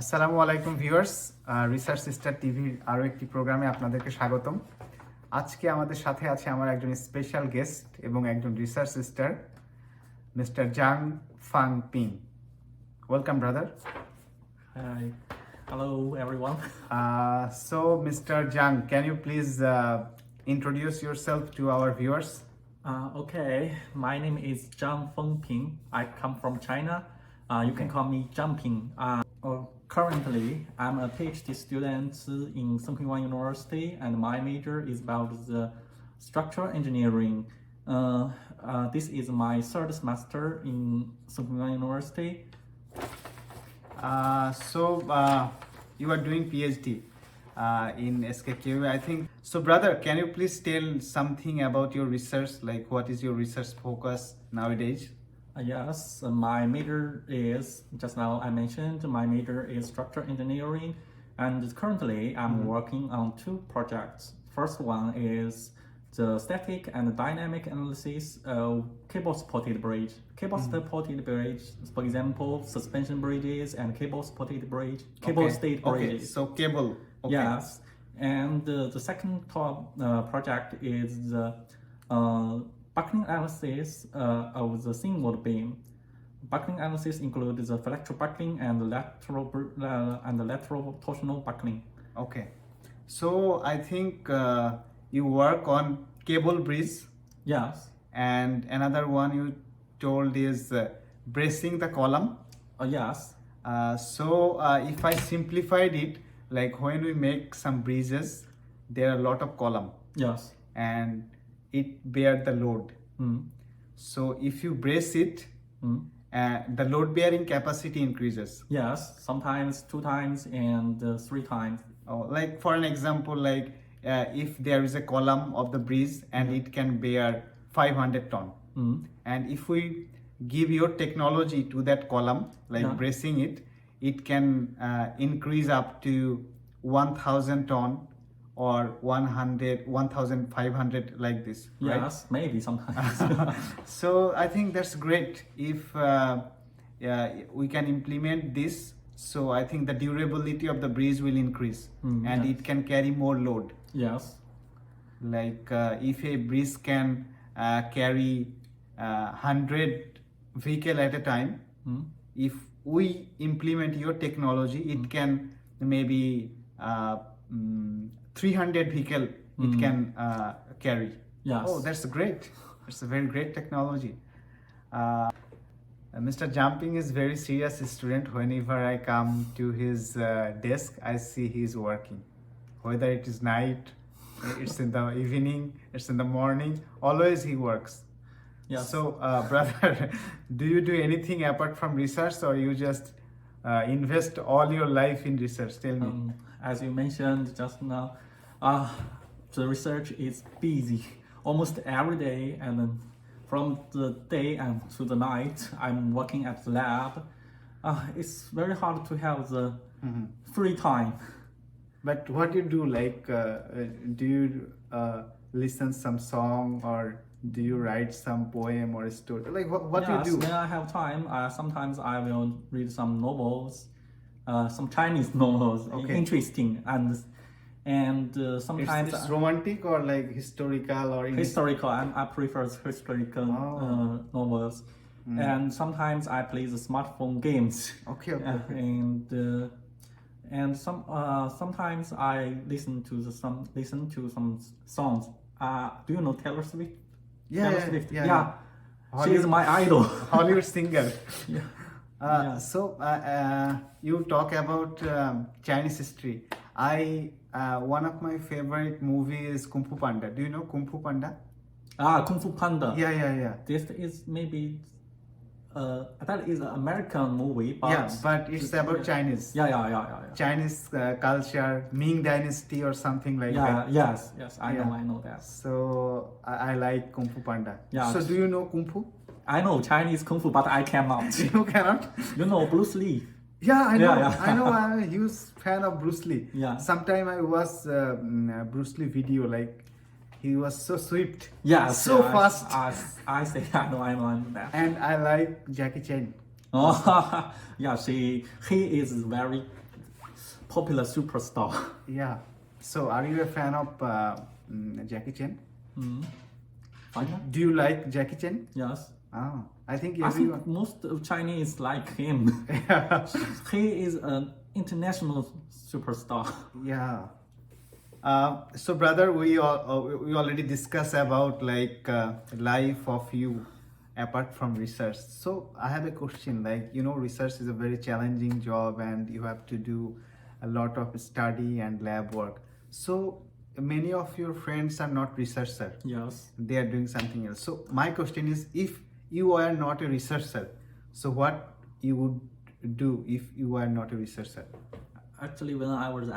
আসসালামু আলাইকুম viewers, research sister টিভির আরও একটি প্রোগ্রামে আপনাদেরকে স্বাগতম। আজকে আমাদের সাথে আছে আমার একজন স্পেশাল গেস্ট এবং একজন research sister, mister Zhang Fangping. Welcome brother. Hi. Hello, everyone. So Mr. Zhang, can you please introduce yourself to our viewers? Okay, my name is Zhang Fengping. I come from China. You can call me Jumping. Currently, I'm a PhD student in Sungkyunkwan University, and my major is about the structural engineering. This is my third semester in Sungkyunkwan University. So you are doing PhD in SKKU, I think. So brother, can you please tell something about your research? Like what is your research focus nowadays? Yes, my major is, just now I mentioned, my major is structural engineering, and currently I'm working on two projects. First one is the static and dynamic analysis of cable-supported bridge. Cable-supported bridge, for example, suspension bridges and cable-supported bridge, cable-stayed bridges. Okay, so cable. Okay. Yes, and the second project is the buckling analysis of the single beam. Buckling analysis includes the flexural buckling and the lateral torsional buckling. Okay, so I think you work on cable bridge, Yes. and another one you told is bracing the column. Yes. So if I simplified it, like when we make some bridges, there are a lot of column Yes. and it bear the load. So if you brace it, the load bearing capacity increases. Yes. Sometimes 2 times and 3 times. Like for an example, like if there is a column of the bridge and it can bear 500 ton, and if we give your technology to that column, like bracing it, it can increase up to 1,000 ton or 1,500 like this, right? Yes, maybe sometimes. So I think that's great if we can implement this. So I think the durability of the bridge will increase and it can carry more load. Yes. Like if a bridge can carry 100 vehicle at a time, if we implement your technology, it can maybe 300 vehicle it can carry. Yes. Oh, that's great. It's a very great technology. Mr. Jumping is very serious student. Whenever I come to his desk, I see he's working. Whether it is night, it's in the evening, it's in the morning, always he works. Yes. So, brother, do you do anything apart from research, or you just invest all your life in research? Tell me. As you mentioned just now, the research is busy almost every day, and then from the day and to the night, I'm working at the lab. It's very hard to have the free time. But what you do, like, do you listen some song, or do you write some poem or a story? Like, what Yes, you do? when I have time, sometimes I will read some novels, some Chinese novels, Okay. interesting, and sometimes It's romantic or like historical or historical. I prefer historical novels, and sometimes I play the smartphone games. Okay. And sometimes I listen to some songs. Do you know Taylor Swift? Taylor Swift. Yeah. She is my idol. Hollywood singer. Yeah. So you talk about Chinese history. One of my favorite movies is Kung Fu Panda. Do you know Kung Fu Panda? Kung Fu Panda. Yeah. This is maybe that is an American movie, But it's about Chinese. Yeah. Chinese culture, Ming Dynasty or something like that. Yes. I know that. So I like Kung Fu Panda. Yeah. So do you know Kung Fu? I know Chinese Kung Fu, but I cannot. You cannot? You know Bruce Lee. Yeah, I know. Yeah. I know. I'm a huge fan of Bruce Lee. Yeah. Sometime I watch Bruce Lee video. Like he was so swift. Yeah. So fast. I say I know that. And I like Jackie Chan. Oh, yeah. He is very popular superstar. Yeah. So, are you a fan of Jackie Chan? Final? Do you like Jackie Chan? Yes. Oh, I think I everyone. think most of Chinese like him. He is an international superstar. Yeah. So, brother, we already discussed about like life of you apart from research. So, I have a question. Like, research is a very challenging job, and you have to do a lot of study and lab work. So, many of your friends are not researchers. Yes. They are doing something else. So, my question is, if you are not a researcher, so what you would do if you are not a researcher? Actually, when I was an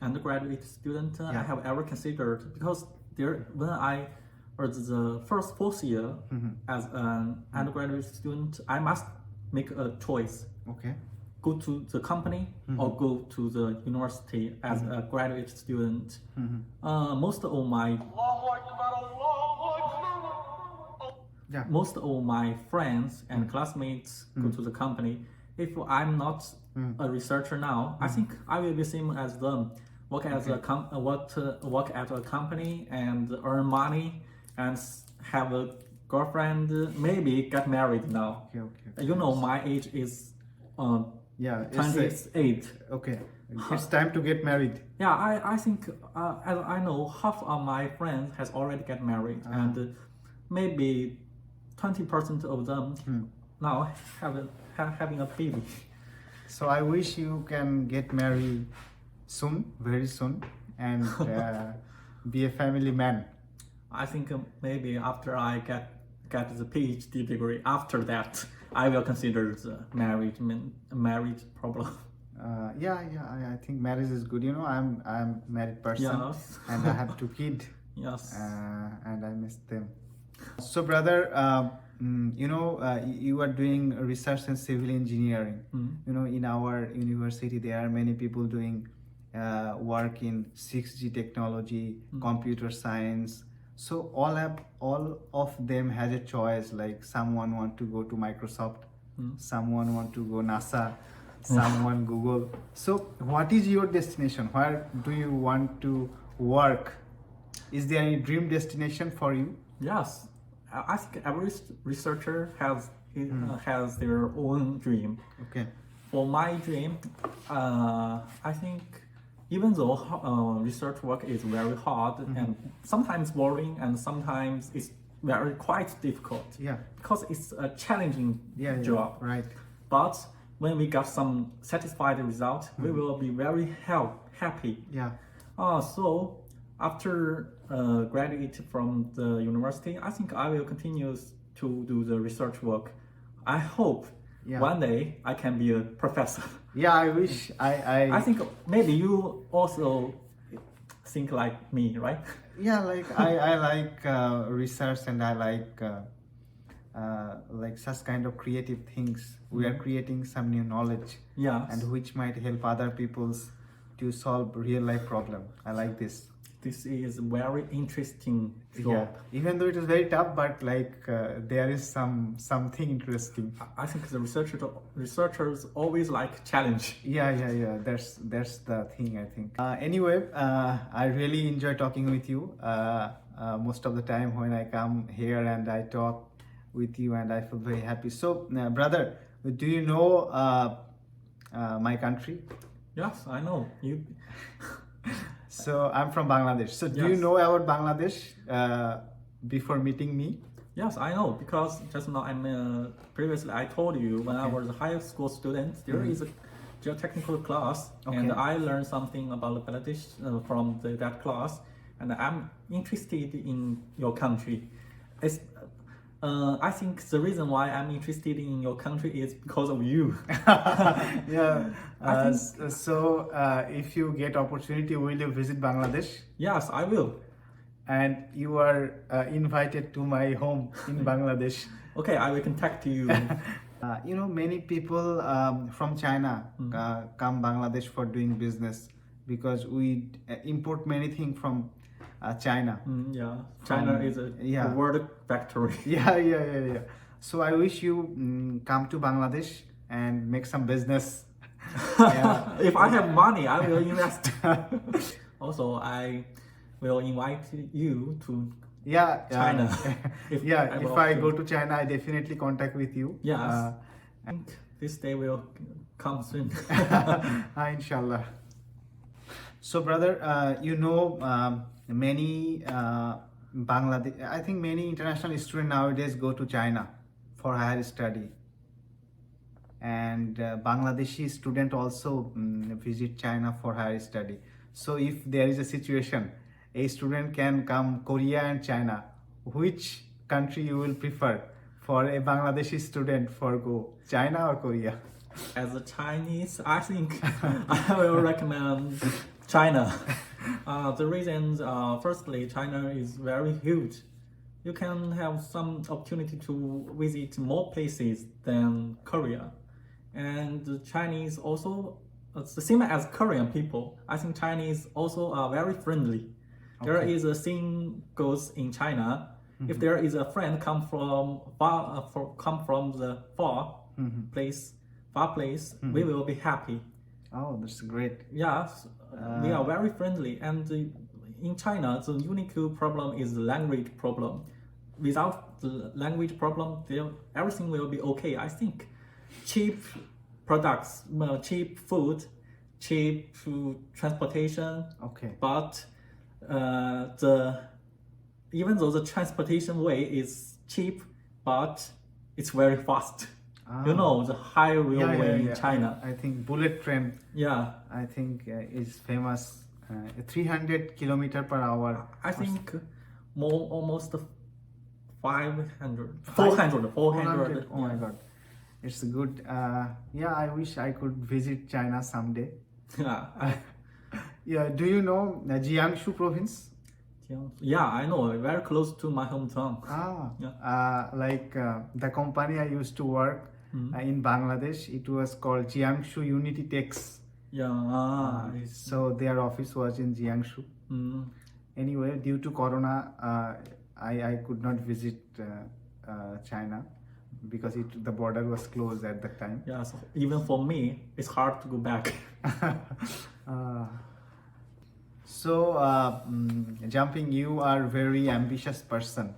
undergraduate student, I have ever considered, because when I was the fourth year as an undergraduate student, I must make a choice: Okay. go to the company or go to the university as a graduate student. Most of my friends and classmates go to the company. If I'm not a researcher now, I think I will be same as them. Work as work at a company and earn money and have a girlfriend. Maybe get married now. Okay. You know, my age is Yeah. 28. Okay. It's time to get married. Yeah, I think as I know, half of my friends has already get married, and maybe 20% of them now having a baby. So I wish you can get married soon, very soon, and be a family man. I think maybe after I get the PhD degree, after that I will consider the marriage problem. I think marriage is good. I'm a married person, Yes. and I have 2 kids. Yes. And I miss them. So, brother, you are doing research in civil engineering. In our university, there are many people doing work in 6G technology, computer science. So all of them has a choice. Like someone want to go to Microsoft, someone want to go NASA, someone Google. So what is your destination? Where do you want to work? Is there any dream destination for you? Yes, I think every researcher has their own dream. Okay. For my dream, I think even though research work is very hard and sometimes boring and sometimes it's quite difficult. Yeah. Because it's a challenging job. Right. But when we got some satisfied result, we will be very happy. Yeah. So after graduate from the university, I think I will continue to do the research work. I hope one day I can be a professor. Yeah, I wish I think maybe you also think like me, right? Yeah, like I like research, and I like such kind of creative things. We are creating some new knowledge, and which might help other peoples to solve real life problem. I like this. This is very interesting job. Yeah. Even though it is very tough, but like there is something interesting. I think the researchers always like challenge. Yeah. That's the thing, I think. Anyway, I really enjoy talking with you. Most of the time when I come here and I talk with you, and I feel very happy. So, brother, do you know my country? Yes, I know you. So I'm from Bangladesh. So do you know about Bangladesh before meeting me? Yes, I know, because just now previously I told you when I was a high school student, there is a geotechnical class, and I learned something about Bangladesh from that class, and I'm interested in your country. I think the reason why I'm interested in your country is because of you. Yeah. So if you get opportunity, will you visit Bangladesh? Yes, I will. And you are invited to my home in Bangladesh. Okay, I will contact you. Many people from China come Bangladesh for doing business, because we import many things from China. China is a world factory. Yeah. So I wish you come to Bangladesh and make some business. Yeah. If I have money, I will invest. Also, I will invite you to Yeah, China. If I'm I open. go to China, I definitely contact with you. Yes. I think this day will come soon. Inshallah. So, brother, many Bangladesh. I think many international students nowadays go to China for higher study, and Bangladeshi student also visit China for higher study. So, if there is a situation, a student can come Korea and China. Which country you will prefer for a Bangladeshi student for go China or Korea? As a Chinese, I think I will recommend China. The reasons, firstly, China is very huge. You can have some opportunity to visit more places than Korea. And the Chinese also, it's the same as Korean people. I think Chinese also are very friendly. There is a saying goes in China, if there is a friend come from the far place, we will be happy. Oh, that's great. Yes, we are very friendly, and in China, the unique problem is the language problem. Without the language problem, everything will be okay. I think cheap products, cheap food, cheap transportation. Okay. But even though the transportation way is cheap, but it's very fast. You know, the high railway in China. I think bullet train. Yeah. I think is famous. 300 kilometer per hour. I think almost 400. Oh my God, it's good. I wish I could visit China someday. Yeah. Do you know Jiangsu province? Yeah, I know. Very close to my hometown. The company I used to work in Bangladesh, it was called Jiangsu Unity Techs. Yeah. So their office was in Jiangsu. Anyway, due to Corona, I could not visit China because the border was closed at that time. Yeah, so even for me, it's hard to go back. Jumping, you are a very ambitious person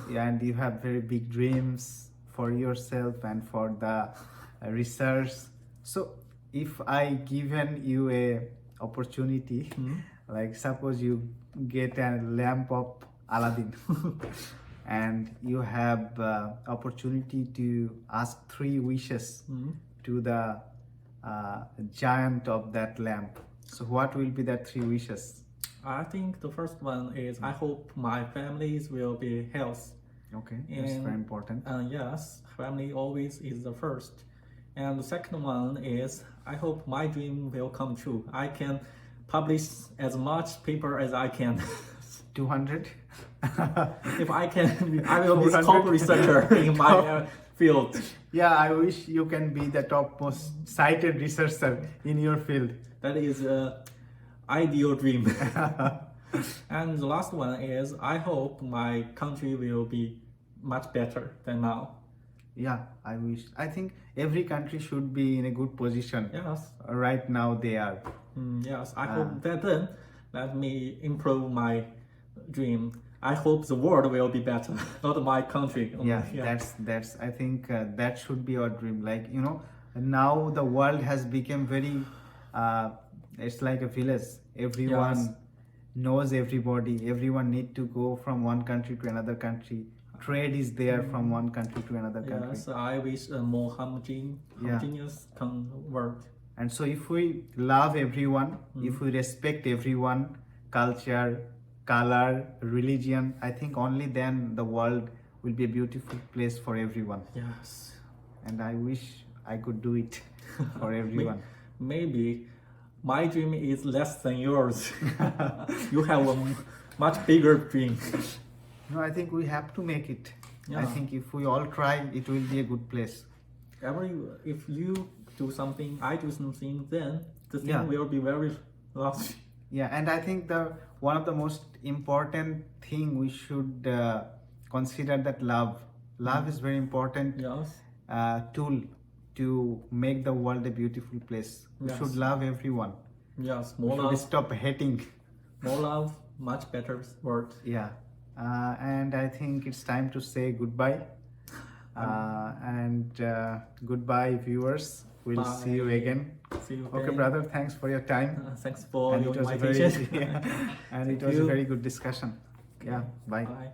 and you have very big dreams for yourself and for the research. So if I given you a opportunity, like suppose you get a lamp of Aladdin and you have opportunity to ask 3 wishes to the giant of that lamp. So what will be that 3 wishes? I think the first one is I hope my families will be healthy. Okay, that's very important. Yes, family always is the first. And the second one is I hope my dream will come true. I can publish as much paper as I can. 200? If I can, I will be top researcher in my field. Yeah, I wish you can be the topmost cited researcher in your field. That is an ideal dream. And the last one is I hope my country will be much better than now. Yeah, I wish. I think every country should be in a good position. Yes. Right now they are. Yes, I hope that then let me improve my dream. I hope the world will be better, not my country. Yeah. That's I think that should be our dream. Like, now the world has become very it's like a village. Everyone knows everybody. Everyone need to go from one country to another country. Trade is there from one country to another country. Yes, I wish a more homogeneous world. And so if we love everyone, if we respect everyone, culture, color, religion, I think only then the world will be a beautiful place for everyone. Yes. And I wish I could do it for everyone. Maybe my dream is less than yours. You have a much bigger dream. No, I think we have to make it. Yeah. I think if we all try, it will be a good place. If you do something, I do something, then the thing Yeah. will be very large. Yeah, and I think one of the most important thing we should consider that love is very important Yes. tool to make the world a beautiful place. We Yes. should love everyone. Yes, We more should love, stop hating. more love, much better world. Yeah. And I think it's time to say goodbye. Goodbye, viewers. We'll see you Bye. again. See you Okay, again. brother. Thanks for your time. Thanks for And your it was a invitation. very, yeah, and Thank it was a you. very good discussion. Yeah. Bye. Bye.